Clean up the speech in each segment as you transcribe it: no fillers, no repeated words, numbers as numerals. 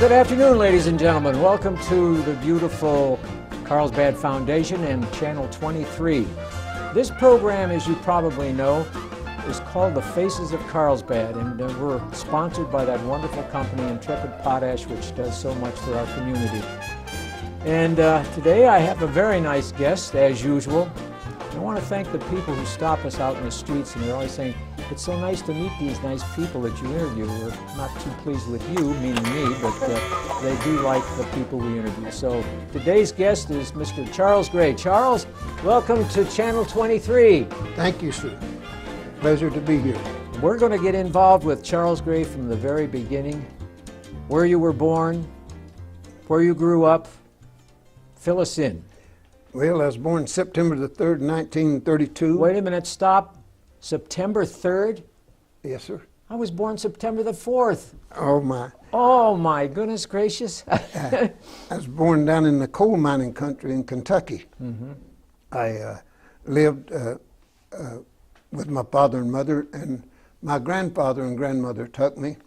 Good afternoon, ladies and gentlemen. Welcome to the beautiful Carlsbad Foundation and Channel 23. This program, as you probably know, is called The Faces of Carlsbad, and we're sponsored by that wonderful company, Intrepid Potash, which does so much for our community. And today I have a very nice guest, as usual. I want to thank the people who stop us out in the streets, and they're always saying, it's so nice to meet these nice people that you interview. We're not too pleased with you, meaning me, but they do like the people we interview. So today's guest is Mr. Charles Gray. Charles, welcome to Channel 23. Thank you, sir. Pleasure to be here. We're going to get involved with Charles Gray from the very beginning, where you were born, where you grew up. Fill us in. Well, I was born September the 3rd, 1932. Wait a minute, stop. September 3rd? Yes, sir. I was born September the 4th. Oh, my. Oh, my goodness gracious. I was born down in the coal mining country in Kentucky. Mm-hmm. I lived with my father and mother, and my grandfather and grandmother took me,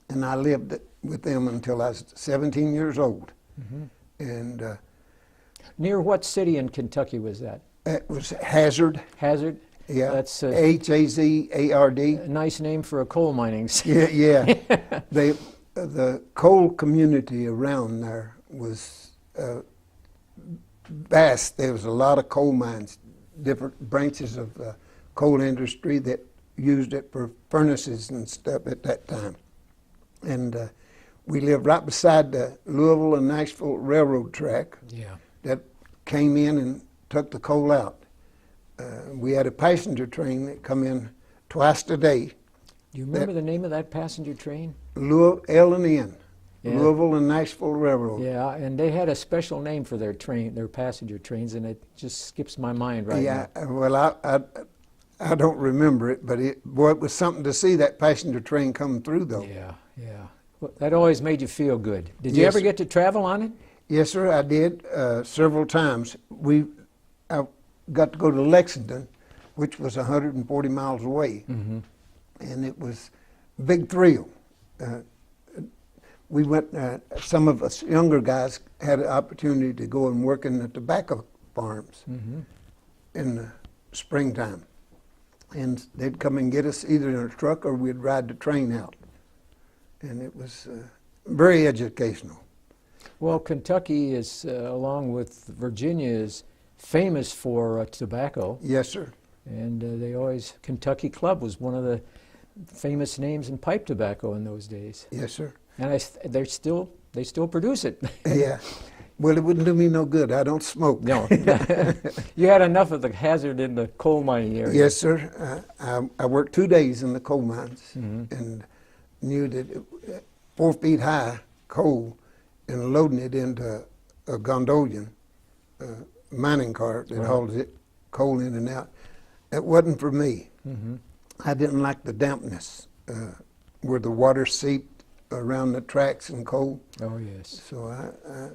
and I lived with them until I was 17 years old. Mm-hmm. And near what city in Kentucky was that? it was Hazard. Hazard? Yeah, That's Hazard. a nice name for a coal mining city. Yeah. The coal community around there was vast. There was a lot of coal mines, different branches of the coal industry that used it for furnaces and stuff at that time. And we lived right beside the Louisville and Nashville railroad track. Yeah. That came in and took the coal out. We had a passenger train that come in twice a day. Do you remember the name of that passenger train? L&N, Yeah. Louisville and Nashville Railroad. Yeah, and they had a special name for their passenger trains, and it just skips my mind right now. Yeah, well, I don't remember it, but it was something to see that passenger train come through, though. Yeah. Well, that always made you feel good. Did you Yes, ever sir. get to travel on it? Yes, sir, I did several times. I got to go to Lexington, which was 140 miles away, Mm-hmm. and it was a big thrill. We went, some of us younger guys had an opportunity to go and work in the tobacco farms Mm-hmm. in the springtime. And they'd come and get us either in a truck or we'd ride the train out. And it was very educational. Well, Kentucky is, along with Virginia, is famous for tobacco. Yes, sir. And Kentucky Club was one of the famous names in pipe tobacco in those days. Yes, sir. And they still produce it. Yeah. Well, it wouldn't do me no good. I don't smoke. No. You had enough of the hazard in the coal mining area. Yes, sir. I worked 2 days in the coal mines Mm-hmm. and knew that 4 feet high coal and loading it into a gondolion mining cart that hauls it coal in and out. It wasn't for me. Mm-hmm. I didn't like the dampness where the water seeped around the tracks and coal. Oh, yes. So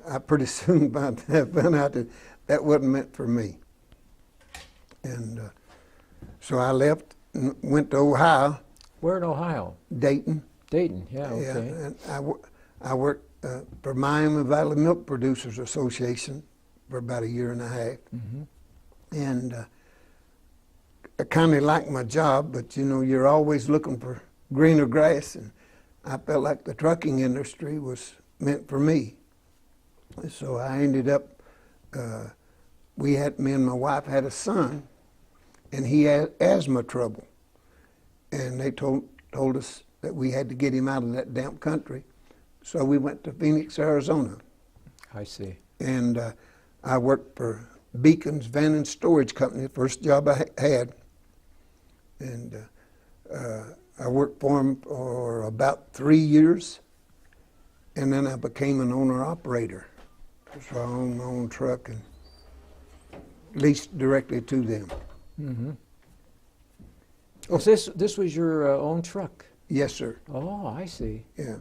I pretty soon found out that wasn't meant for me. And so I left and went to Ohio, Where in Ohio? Dayton. Dayton, yeah, okay. Yeah, and I worked for Miami Valley Milk Producers Association for about 1.5 years. Mm-hmm. And I kind of liked my job, but you know, you're always looking for greener grass, and I felt like the trucking industry was meant for me. So I ended up, me and my wife had a son, and he had asthma trouble. And they told us that we had to get him out of that damp country. So we went to Phoenix, Arizona. I see. And I worked for Beacon's Van and Storage Company, the first job I had. And I worked for them for about 3 years. And then I became an owner-operator. So I owned my own truck and leased directly to them. Mm-hmm. Oh, so this was your own truck? Yes, sir. Oh, I see. Yeah.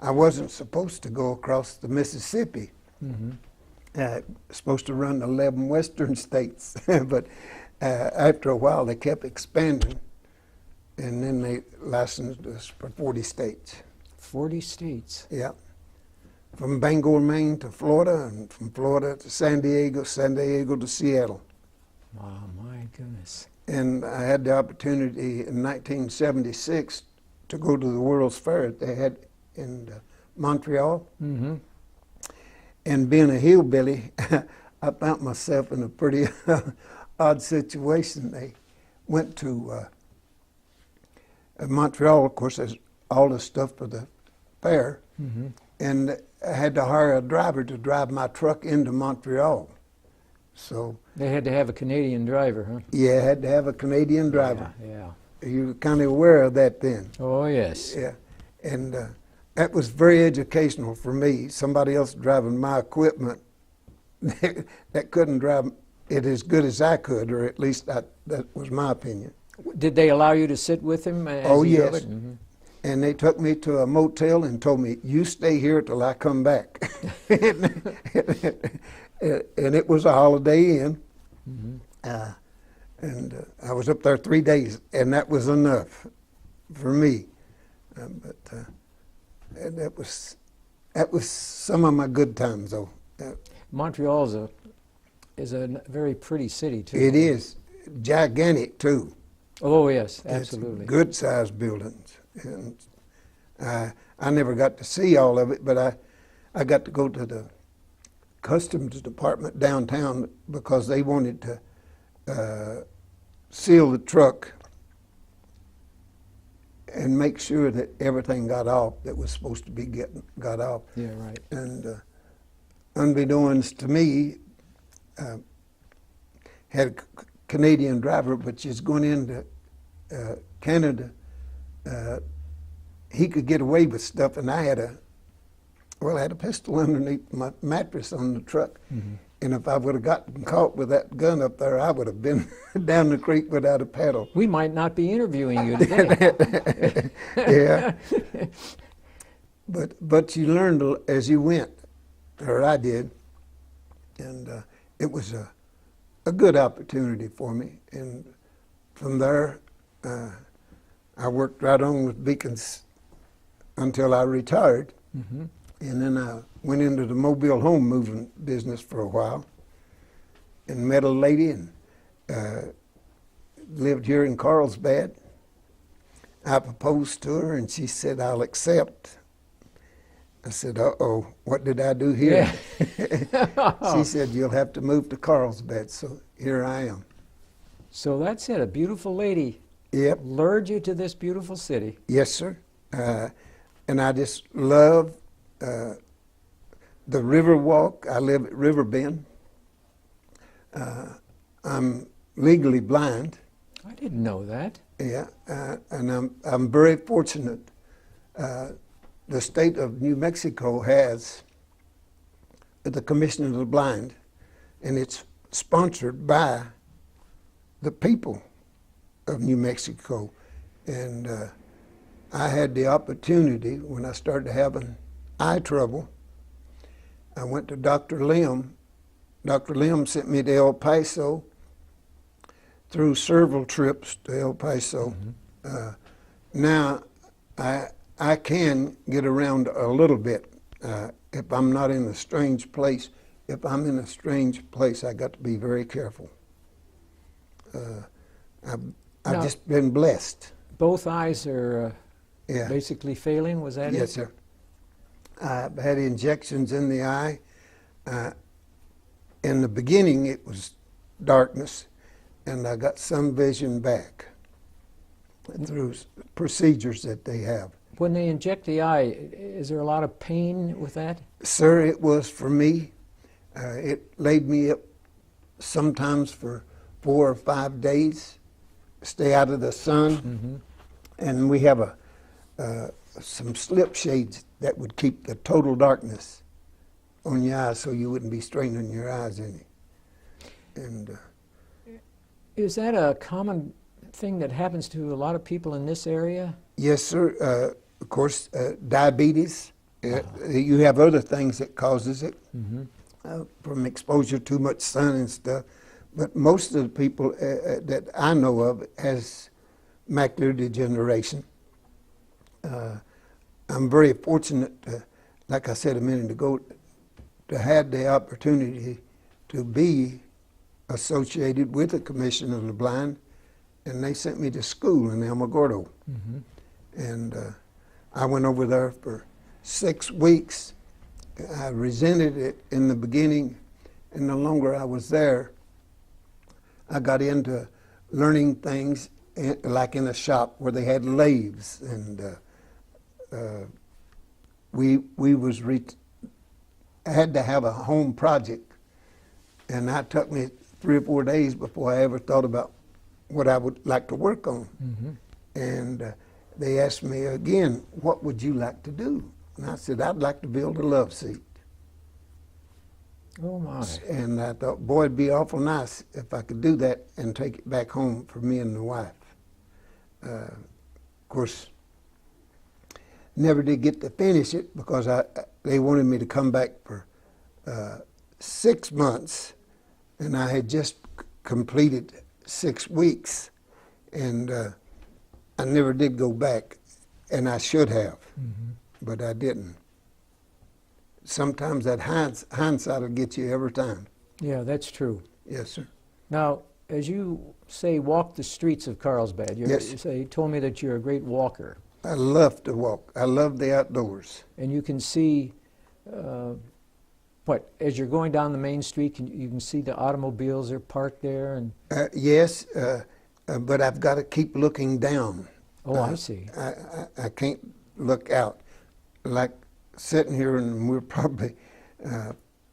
I wasn't supposed to go across the Mississippi. Mm-hmm. Supposed to run 11 western states, but after a while they kept expanding, and then they licensed us for 40 states. 40 states. Yeah. From Bangor, Maine to Florida, and from Florida to San Diego to Seattle. Oh, my goodness. And I had the opportunity in 1976 to go to the World's Fair they had in Montreal. Mm-hmm. And being a hillbilly, I found myself in a pretty odd situation. They went to Montreal, of course, there's all the stuff for the fair, Mm-hmm. and I had to hire a driver to drive my truck into Montreal. So They had to have a Canadian driver, huh? yeah, I had to have a Canadian driver. Yeah. You were kind of aware of that then. Oh, yes. Yeah, and that was very educational for me. Somebody else driving my equipment that couldn't drive it as good as I could, or at least that was my opinion. Did they allow you to sit with him as Oh, he drove yes. it? Mm-hmm. And they took me to a motel and told me, "You stay here till I come back." And it was a Holiday Inn. Mm-hmm. And I was up there 3 days, and that was enough for me. And that was some of my good times, though. Montreal is a very pretty city, too. It is gigantic too. Oh, yes, It's absolutely. good-sized buildings, and I never got to see all of it, but I got to go to the customs department downtown because they wanted to seal the truck and make sure that everything got off that was supposed to be got off. Yeah, right. And unbeknownst to me, had a Canadian driver, but she's going into Canada. He could get away with stuff, and I had a pistol underneath my mattress on the truck. Mm-hmm. And if I would have gotten caught with that gun up there, I would have been down the creek without a paddle. We might not be interviewing you today. Yeah. But you learned as you went, or I did, and it was a good opportunity for me. And from there, I worked right on with Beacons until I retired. Mm-hmm. And then I went into the mobile home moving business for a while and met a lady and lived here in Carlsbad. I proposed to her and she said, "I'll accept." I said, "Uh-oh, what did I do here?" Yeah. She said, "You'll have to move to Carlsbad." So here I am. So that's it. A beautiful lady Yep. lured you to this beautiful city. Yes, sir. And I just love the river walk. I live at Riverbend. I'm legally blind. I didn't know that. Yeah, and I'm very fortunate. The state of New Mexico has the Commission of the Blind, and it's sponsored by the people of New Mexico. And I had the opportunity when I started having eye trouble. I went to Dr. Lim. Dr. Lim sent me to El Paso through several trips to El Paso. Mm-hmm. Now I can get around a little bit if I'm not in a strange place. If I'm in a strange place, I got to be very careful. I've Now- just been blessed. Both eyes are Yeah. basically failing, was that it? Yes, sir. I've had injections in the eye. In the beginning, it was darkness, and I got some vision back through procedures that they have. When they inject the eye, is there a lot of pain with that? Sir, it was for me. It laid me up sometimes for 4 or 5 days, stay out of the sun, Mm-hmm. and we have some slip shades that would keep the total darkness on your eyes so you wouldn't be straining your eyes any. And Is that a common thing that happens to a lot of people in this area? yes, sir, of course, diabetes. You have other things that causes it Mm-hmm. from exposure to too much sun and stuff. But most of the people that I know of has macular degeneration. I'm very fortunate, like I said a minute ago, to have the opportunity to be associated with the Commission of the Blind, and they sent me to school in Alamogordo. And I went over there for 6 weeks. I resented it in the beginning, and the longer I was there, I got into learning things like in a shop where they had lathes, and I had to have a home project, and that took me 3 or 4 days before I ever thought about what I would like to work on. And they asked me again, what would you like to do? And I said, I'd like to build a love seat. Oh my. And I thought, boy, it'd be awful nice if I could do that and take it back home for me and the wife. Of course, never did get to finish it because they wanted me to come back for 6 months, and I had just completed 6 weeks, and I never did go back, and I should have, but I didn't. Sometimes that hindsight will get you every time. Yeah, that's true. Yes, sir. Now, as you say, walk the streets of Carlsbad, Yes. you told me that you're a great walker. I love to walk. I love the outdoors. And you can see, as you're going down the main street, you can see the automobiles are parked there? And Yes, but I've got to keep looking down. oh, I see. I can't look out. Like sitting here, and we're probably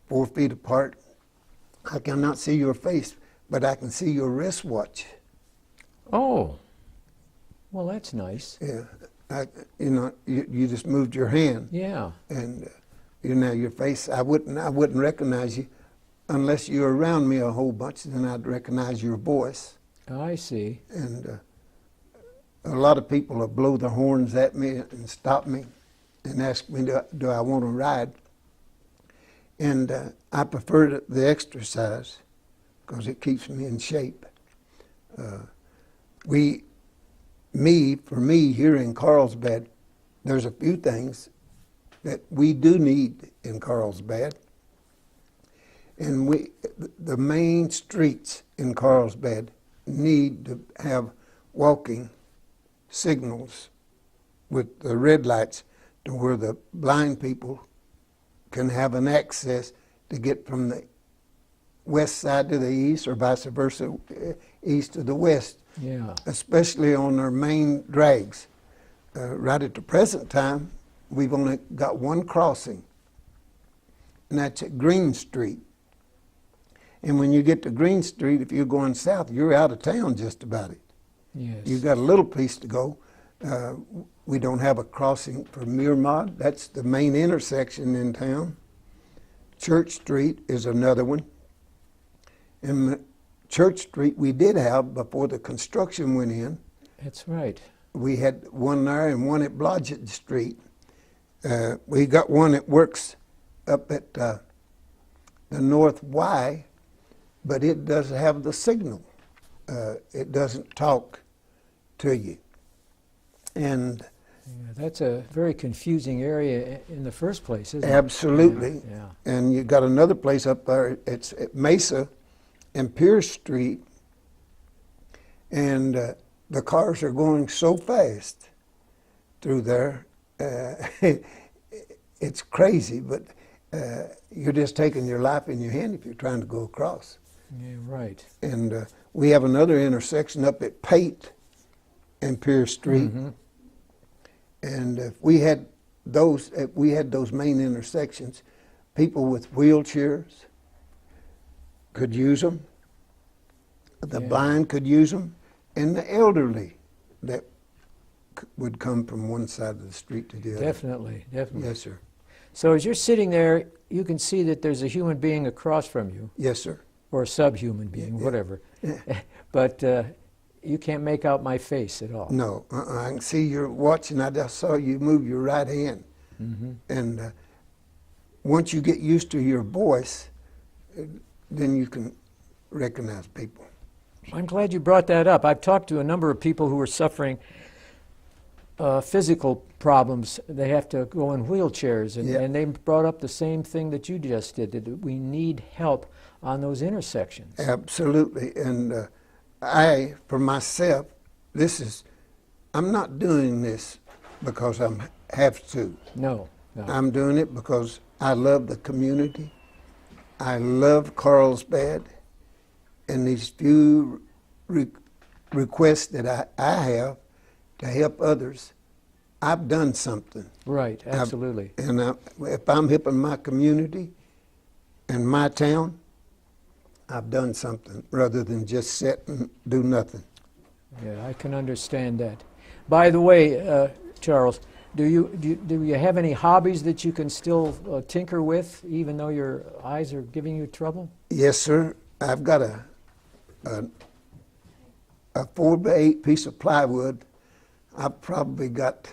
4 feet apart. I cannot see your face, but I can see your wristwatch. Oh, well, that's nice. Yeah, you just moved your hand, Yeah. and your face. I wouldn't recognize you unless you were around me a whole bunch. Then I'd recognize your voice. I see. And a lot of people will blow their horns at me and stop me and ask me, do I want to ride? And I prefer the exercise because it keeps me in shape. For me, here in Carlsbad, there's a few things that we do need in Carlsbad. And the main streets in Carlsbad need to have walking signals with the red lights to where the blind people can have an access to get from the west side to the east or vice versa, east to the west. Yeah. Especially on our main drags. Right at the present time, we've only got one crossing, and that's at Green Street. And when you get to Green Street, if you're going south, you're out of town just about it. Yes. You've got a little piece to go. We don't have a crossing for Miramont. That's the main intersection in town. Church Street is another one. And Church Street we did have before the construction went in. That's right. We had one there and one at Blodgett Street. We got one that works up at the North Y, but it doesn't have the signal. It doesn't talk to you. And Yeah, that's a very confusing area in the first place, isn't it? absolutely. Yeah. And you got another place up there. It's at Mesa and Pierce Street, and the cars are going so fast through there. It's crazy, but you're just taking your life in your hand if you're trying to go across. Yeah, right. And we have another intersection up at Pate and Pierce Street. And if we had those main intersections, people with wheelchairs could use them. The Yeah. blind could use them, and the elderly that would come from one side of the street to the other. Definitely, definitely. Yes, sir. So as you're sitting there, you can see that there's a human being across from you, Yes, sir. or a subhuman being, whatever. But you can't make out my face at all. No, I can see you're watching. I just saw you move your right hand. And once you get used to your voice, then you can recognize people. I'm glad you brought that up. I've talked to a number of people who are suffering physical problems. They have to go in wheelchairs, Yeah. and they brought up the same thing that you just did, that we need help on those intersections. Absolutely. And I, for myself, I'm not doing this because I have to. No, no. I'm doing it because I love the community. I love Carlsbad, and these few requests that I have to help others, I've done something. Right, absolutely. If I'm helping my community and my town, I've done something rather than just sit and do nothing. Yeah, I can understand that. By the way, Charles, do you have any hobbies that you can still tinker with, even though your eyes are giving you trouble? Yes, sir. I've got a 4x8 piece of plywood. I've probably got.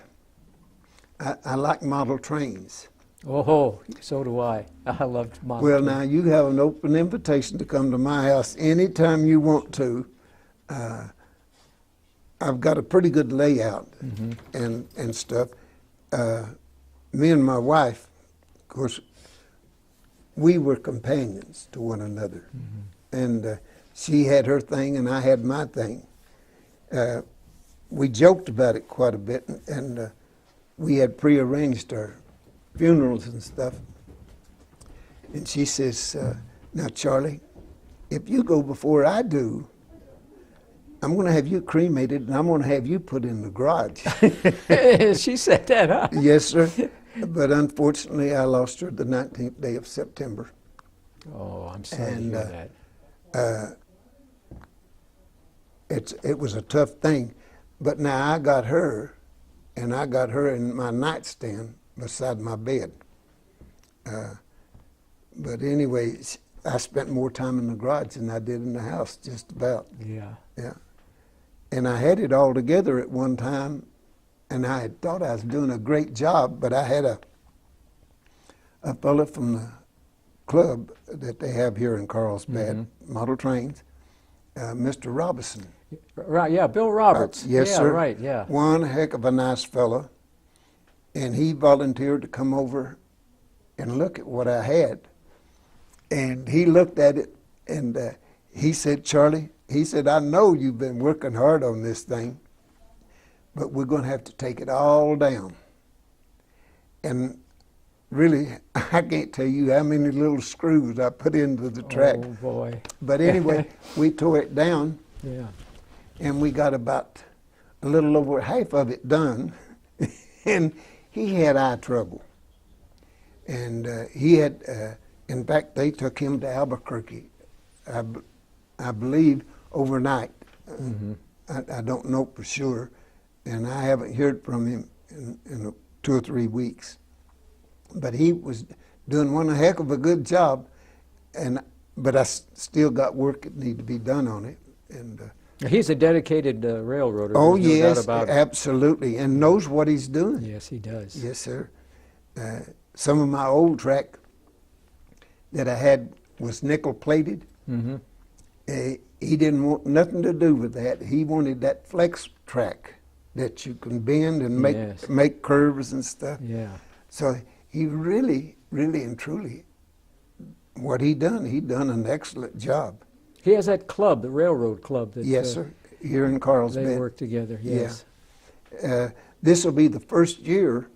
I like model trains. Oh, so do I. I love model Well, trains. now you have an open invitation to come to my house anytime you want to. I've got a pretty good layout and stuff. Me and my wife, of course, we were companions to one another. And she had her thing and I had my thing. We joked about it quite a bit, and we had prearranged our funerals and stuff. And she says, now, Charlie, if you go before I do, I'm going to have you cremated, and I'm going to have you put in the garage. She said that, huh? Yes, sir. But unfortunately, I lost her the 19th day of September. Oh, I'm sorry And, to hear that. It was a tough thing. But now I got her, and I got her in my nightstand beside my bed. But anyway, I spent more time in the garage than I did in the house, just about. Yeah. Yeah. And I had it all together at one time, and I had thought I was doing a great job, but I had a fellow from the club that they have here in Carlsbad, model trains, Mr. Robinson. Right, yeah, Bill Roberts. Yes, yeah, sir. right, yeah. One heck of a nice fellow, and he volunteered to come over and look at what I had. And he looked at it, and he said, Charlie, he said, I know you've been working hard on this thing, but we're going to have to take it all down. And really, I can't tell you how many little screws I put into the track. Oh, boy. But anyway, we tore it down, Yeah. and we got about a little over half of it done. And he had eye trouble. And he had, in fact, they took him to Albuquerque, I believe, overnight. I don't know for sure, and I haven't heard from him in 2 or 3 weeks. But he was doing one heck of a good job, but I still got work that needed to be done on it. And He's a dedicated railroader. oh there's no doubt yes, about it. absolutely, and knows what he's doing. Yes, he does. Yes, sir. Some of my old track that I had was nickel plated. He didn't want nothing to do with that. He wanted that flex track that you can bend and make curves and stuff. Yeah. So he really, really and truly, what he done an excellent job. He has that club, the railroad club. That, Yes, sir. Here in Carlsbad. They work together, yes. This will be the first year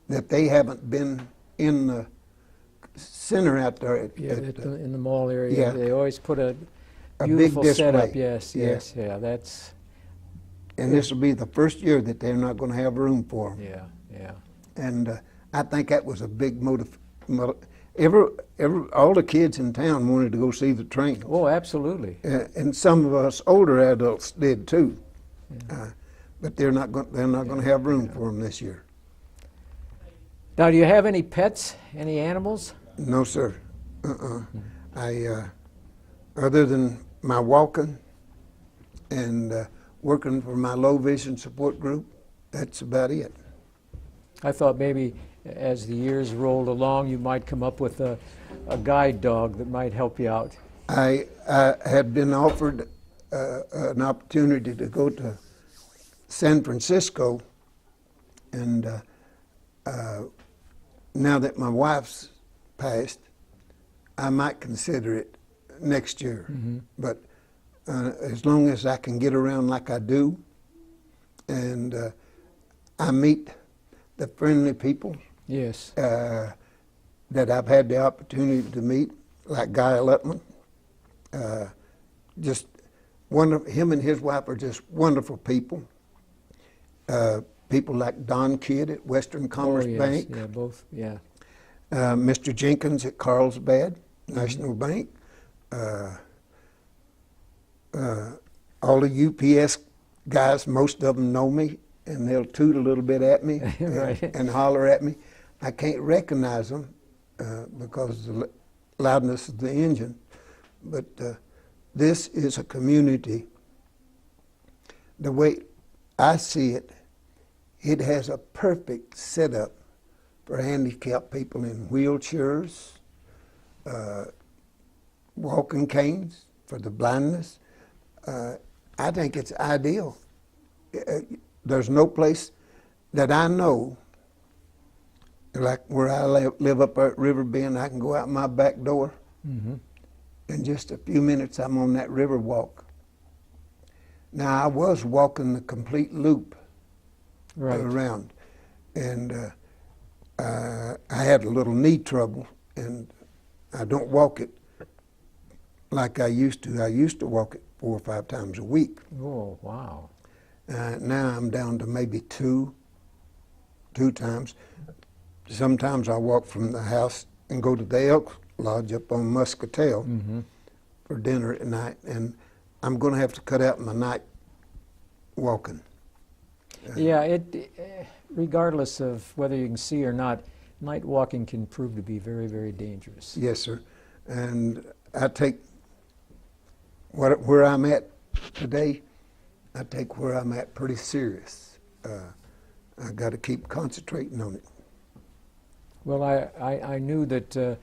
that they haven't been in the center out there In the mall area. yeah. They always put a big beautiful display. setup. Yes, Yeah. yes, yeah. That's, and this will be the first year that they're not going to have room for them. yeah, yeah. And I think that was a big motive. All the kids in town wanted to go see the train. Oh, absolutely. And some of us older adults did too. But they're not going to have room for them this year. Now, do you have any pets, any animals? No, sir. I, other than my walking and working for my low vision support group, that's about it. I thought maybe as the years rolled along, you might come up with a guide dog that might help you out. I had been offered an opportunity to go to San Francisco And now that my wife's passed, I might consider it next year. But as long as I can get around like I do, and I meet the friendly people Yes. that I've had the opportunity to meet, like Guy Lutman. Just wonderful. Him and his wife are just wonderful people. People like Don Kidd at Western Commerce yes. Bank. Yeah, both. Yeah. Mr. Jenkins at Carlsbad National Bank. All the UPS guys, most of them know me, and they'll toot a little bit at me Right. and holler at me. I can't recognize them because of the loudness of the engine. But this is a community, the way I see it, it has a perfect setup for handicapped people in wheelchairs, walking canes for the blindness. I think it's ideal. There's no place that I know, like where I live up at River Bend, I can go out my back door. In just a few minutes, I'm on that river walk. Now, I was walking the complete loop around, and I had a little knee trouble, and I don't walk it like I used to. I used to walk it 4 or 5 times a week. Oh, wow. Now I'm down to maybe two times. Sometimes I walk from the house and go to the Elks Lodge up on Muscatel for dinner at night, and I'm going to have to cut out my night walking. Yeah, regardless of whether you can see or not, night walking can prove to be very, very dangerous. Yes, sir. And I take where I'm at today, I take where I'm at pretty serious. I got to keep concentrating on it. Well, I knew that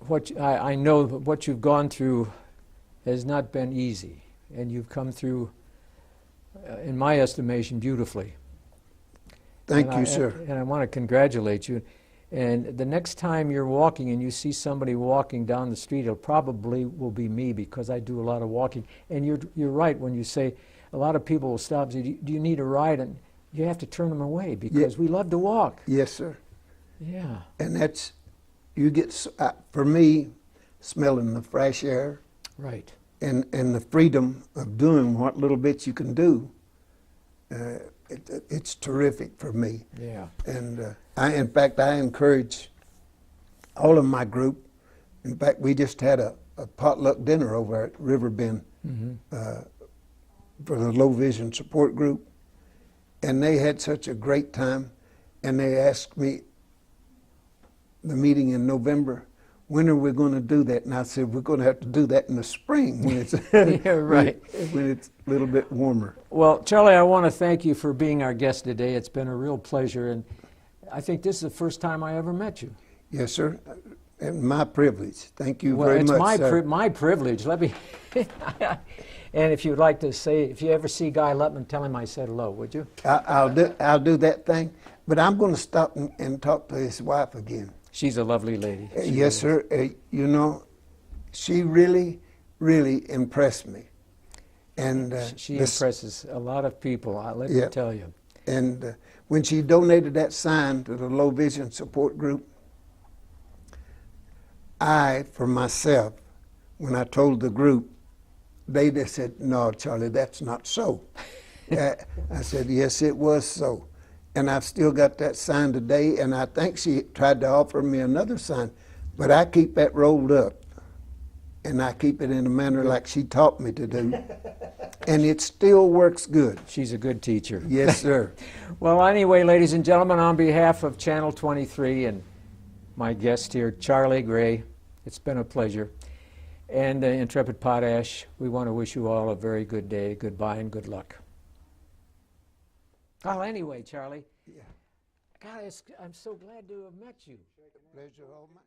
I know what you've gone through has not been easy, and you've come through, in my estimation, beautifully. Thank you, sir. And I want to congratulate you. And the next time you're walking and you see somebody walking down the street, it probably will be me, because I do a lot of walking. And you're right when you say a lot of people will stop and say, do you need a ride? And you have to turn them away, because we love to walk. Yes, sir. Yeah. And that's, you get, for me, smelling the fresh air. Right. And the freedom of doing what little bits you can do, it's terrific for me. Yeah. And in fact, I encourage all of my group. In fact, we just had a potluck dinner over at River Bend for the low vision support group, and they had such a great time. And they asked me, the meeting in November, when are we going to do that? And I said, we're going to have to do that in the spring when it's Yeah, right. when it's a little bit warmer. Well, Charlie, I want to thank you for being our guest today. It's been a real pleasure, and I think this is the first time I ever met you. Yes, sir. And my privilege. Thank you very much, Well, sir. it's my privilege. Let me. And if you'd like to say, if you ever see Guy Lutman, tell him I said hello, would you? I'll do that thing. But I'm going to stop and talk to his wife again. She's a lovely lady. Yes, sir. You know, she really, really impressed me. And she impresses a lot of people, let me tell you. And when she donated that sign to the Low Vision Support Group, I, for myself, when I told the group, they just said, no, Charlie, that's not so. I said, yes, it was so. And I've still got that sign today, and I think she tried to offer me another sign, but I keep that rolled up, and I keep it in a manner like she taught me to do, and it still works good. She's a good teacher. Yes, sir. Well, anyway, ladies and gentlemen, on behalf of Channel 23 and my guest here, Charlie Gray, it's been a pleasure. And Intrepid Potash, we want to wish you all a very good day. Goodbye and good luck. Well, anyway, Charlie, God, I'm so glad to have met you. Pleasure all mine.